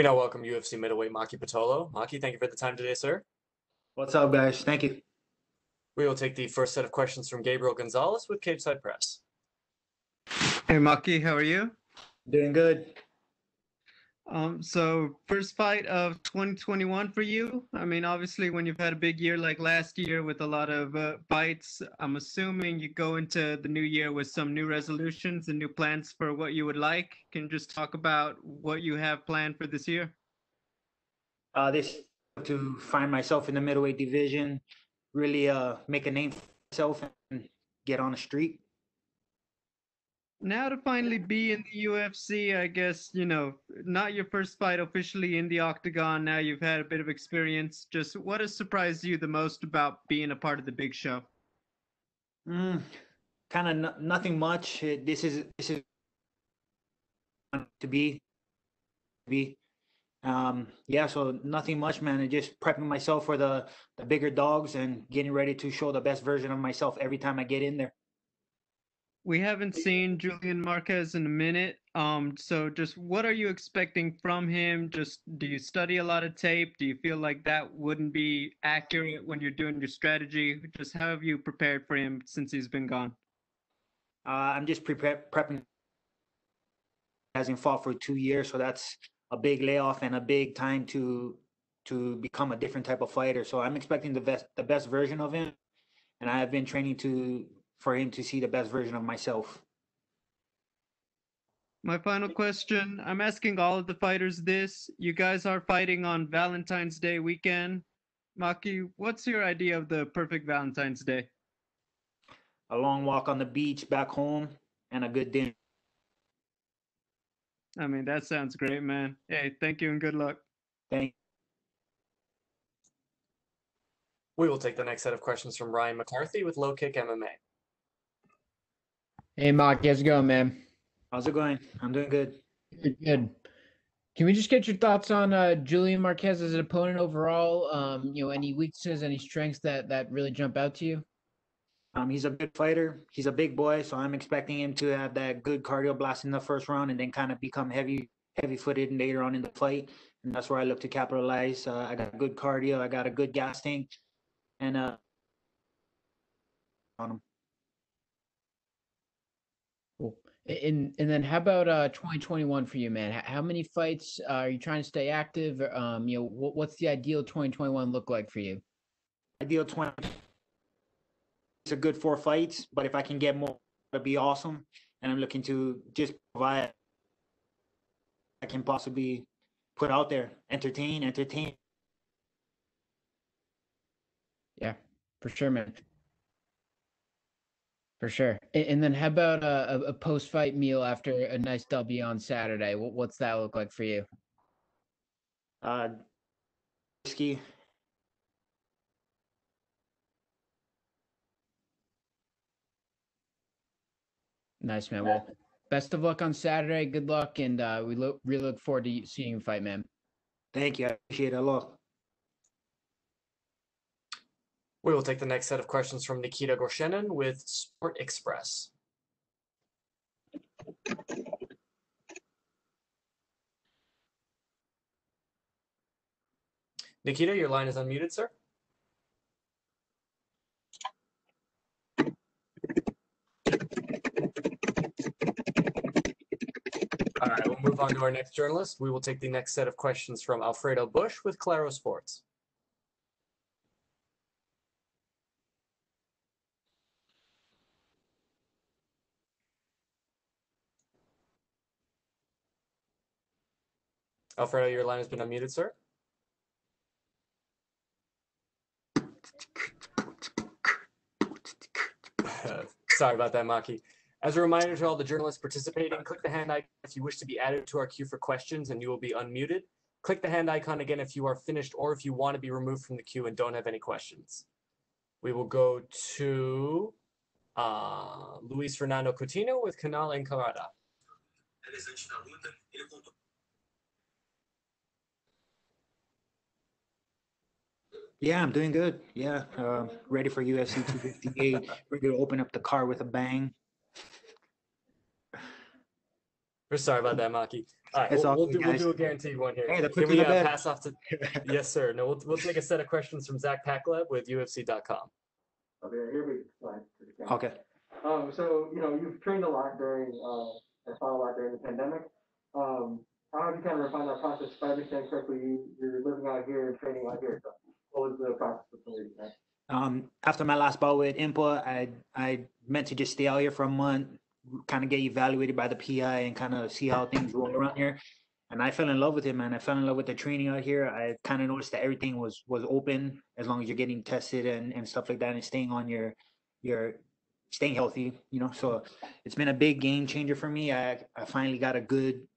We now welcome UFC middleweight Maki Pitolo. Maki, thank you for the time today, sir. What's up, guys? Thank you. We will take the first set of questions from Gabriel Gonzalez with Cape Side Press. Hey Maki, how are you? Doing good. So first fight of 2021 for you. I mean, obviously, when you've had a big year like last year with a lot of fights, I'm assuming you go into the new year with some new resolutions and new plans for what you would like. Can you just talk about what you have planned for this year? This to find myself in the middleweight division, really make a name for myself and get on the street. Now to finally be in the UFC, I guess, not your first fight officially in the octagon. Now you've had a bit of experience. Just what has surprised you the most about being a part of the big show? Kind of nothing much. This is to be. Yeah, so nothing much, man. And just prepping myself for the bigger dogs and getting ready to show the best version of myself every time I get in there. We haven't seen Julian Marquez in a minute. So just what are you expecting from him? Just do you study a lot of tape? Do you feel like that wouldn't be accurate when you're doing your strategy? Just how have you prepared for him since he's been gone? I'm just prepping. Hasn't fought for 2 years, so that's a big layoff and a big time to become a different type of fighter. So I'm expecting the best version of him, and I have been training for him to see the best version of myself. My final question, I'm asking all of the fighters this. You guys are fighting on Valentine's Day weekend. Maki, what's your idea of the perfect Valentine's Day? A long walk on the beach back home and a good dinner. I mean, that sounds great, man. Hey, thank you and good luck. Thank you. We will take the next set of questions from Ryan McCarthy with Low Kick MMA. Hey, Maki, how's it going, man? How's it going? I'm doing good. Good. Can we just get your thoughts on Julian Marquez as an opponent overall? Any weaknesses, any strengths that really jump out to you? He's a good fighter. He's a big boy, so I'm expecting him to have that good cardio blast in the first round and then kind of become heavy-footed later on in the fight. And that's where I look to capitalize. I got good cardio. I got a good gas tank, and on him. Cool. And then how about 2021 for you, man? How many fights are you trying to stay active? What's the ideal 2021 look like for you? Ideal 20. It's a good 4 fights, but if I can get more, it'd be awesome. And I'm looking to just provide I can possibly put out there, entertain. Yeah, for sure, man. For sure. And then how about a post-fight meal after a nice W on Saturday? What's that look like for you? Whiskey. Nice, man. Well, best of luck on Saturday. Good luck, and we really look forward to seeing you fight, man. Thank you. I appreciate it a lot. We will take the next set of questions from Nikita Gorshenin with Sport Express. Nikita, your line is unmuted, sir. All right, we'll move on to our next journalist. We will take the next set of questions from Alfredo Bush with Claro Sports. Alfredo, your line has been unmuted, sir. Sorry about that, Maki. As a reminder to all the journalists participating, click the hand icon if you wish to be added to our queue for questions and you will be unmuted. Click the hand icon again if you are finished or if you want to be removed from the queue and don't have any questions. We will go to Luis Fernando Coutinho with Canal Encarada. Yeah, I'm doing good. Yeah, ready for UFC 258. Ready to open up the car with a bang. We're sorry about that, Maki. All right, It's all we'll good, do we'll guys. do a guaranteed one here. Hey, the Can quicker we the better. pass off to? Yes, sir. No, we'll take a set of questions from Zach Pakleb with UFC.com. Okay, here we go. Okay. So you've trained a lot during and fought a lot during the pandemic. How have you kind of refined that process? If I understand correctly, you're living out here and training out here. So what was the process between that? After my last bout with Impa, I meant to just stay out here for a month, kind of get evaluated by the PI and kind of see how things roll around here. And I fell in love with it, man. I fell in love with the training out here. I kind of noticed that everything was open as long as you're getting tested and stuff like that and staying on your staying healthy, So it's been a big game changer for me. I finally got a good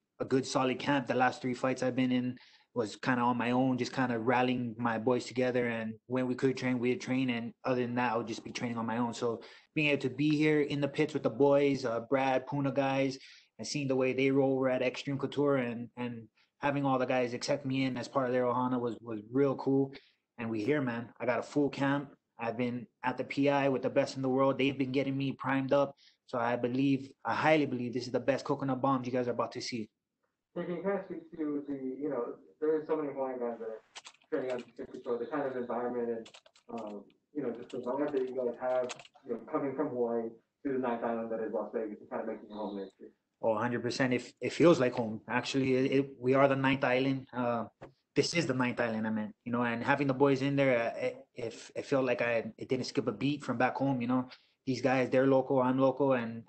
solid camp. The last 3 fights I've been in was kind of on my own, just kind of rallying my boys together. And when we could train, we'd train. And other than that, I would just be training on my own. So being able to be here in the pits with the boys, Brad, Puna guys, and seeing the way they roll over at Extreme Couture and having all the guys accept me in as part of their Ohana was real cool. And we here, man. I got a full camp. I've been at the PI with the best in the world. They've been getting me primed up. So I highly believe this is the best coconut bombs you guys are about to see. Can you kind of speak to there are so many Hawaiian guys that are training on the kind of environment and, just the vibe that you guys have, coming from Hawaii to the ninth island that is Las Vegas and kind of making your home there too. Oh, 100%. It feels like home. Actually, we are the ninth island. This is the ninth island, I meant, and having the boys in there, it felt like it didn't skip a beat from back home, These guys, they're local, I'm local, and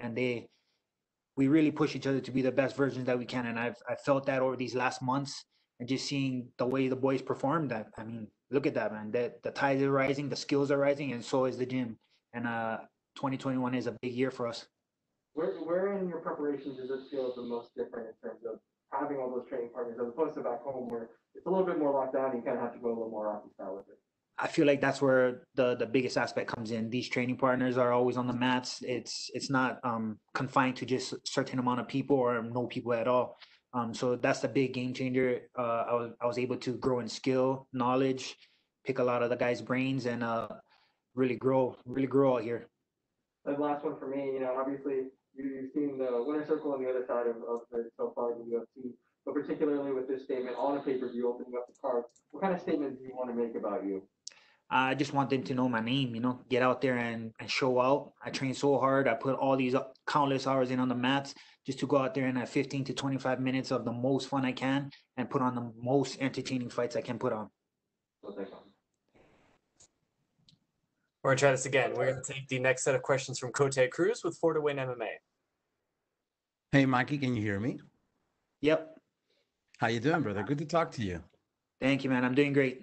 we really push each other to be the best versions that we can. And I felt that over these last months and just seeing the way the boys performed. Look at that, man. The tides are rising, the skills are rising, and so is the gym. And 2021 is a big year for us. Where in your preparation does it feel the most different in terms of having all those training partners as opposed to back home where it's a little bit more locked down, you kind of have to go a little more Rocky style with it? I feel like that's where the biggest aspect comes in. These training partners are always on the mats. It's not confined to just a certain amount of people or no people at all. So that's the big game changer. I was able to grow in skill, knowledge, pick a lot of the guys' brains, and really grow out here. And last one for me, obviously you've seen the winner circle on the other side of it so far in the UFC, but particularly with this statement on a pay-per-view opening up the card, what kind of statement do you want to make about you? I just want them to know my name, get out there and show out. I train so hard. I put all these countless hours in on the mats just to go out there and have 15 to 25 minutes of the most fun I can and put on the most entertaining fights I can put on. We're going to try this again. We're going to take the next set of questions from Cote Cruz with 4 to Win MMA. Hey, Maki, can you hear me? Yep. How you doing, brother? Good to talk to you. Thank you, man. I'm doing great.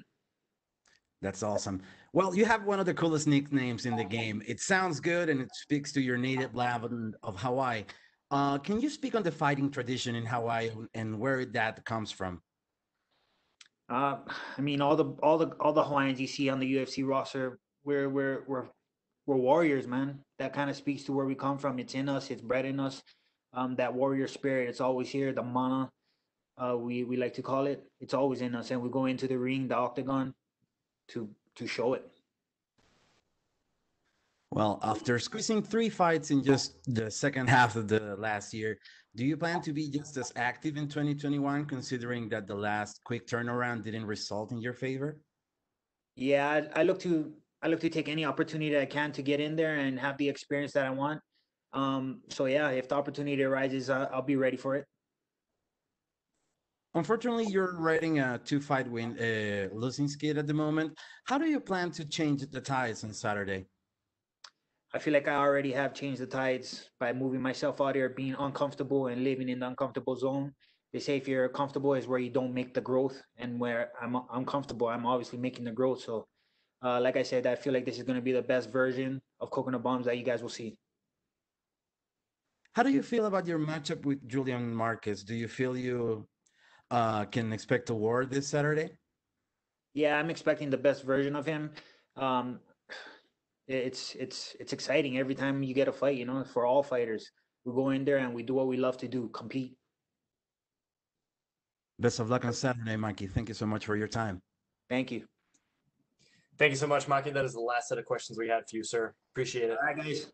That's awesome. Well, you have one of the coolest nicknames in the game. It sounds good, and it speaks to your native land of Hawaii. Can you speak on the fighting tradition in Hawaii and where that comes from? All the Hawaiians you see on the UFC roster, we're warriors, man. That kind of speaks to where we come from. It's in us. It's bred in us. That warrior spirit, it's always here. The mana, we like to call it. It's always in us, and we go into the ring, the octagon, to show it. Well, after squeezing 3 fights in just the second half of the last year, do you plan to be just as active in 2021, considering that the last quick turnaround didn't result in your favor? Yeah, I look to take any opportunity I can to get in there and have the experience that I want. So yeah, if the opportunity arises, I'll be ready for it. Unfortunately, you're riding a 2-fight win losing skid at the moment. How do you plan to change the tides on Saturday? I feel like I already have changed the tides by moving myself out here, being uncomfortable and living in the uncomfortable zone. They say if you're comfortable is where you don't make the growth, and where I'm comfortable, I'm obviously making the growth. So, like I said, I feel like this is going to be the best version of Coconut Bombz that you guys will see. How do you feel about your matchup with Julian Marquez? Do you feel you can expect a war this Saturday? Yeah, I'm expecting the best version of him. It's exciting every time you get a fight, for all fighters. We go in there and we do what we love to do, compete. Best of luck on Saturday, Maki. Thank you so much for your time. Thank you. Thank you so much, Maki. That is the last set of questions we had for you, sir. Appreciate it. All right, guys.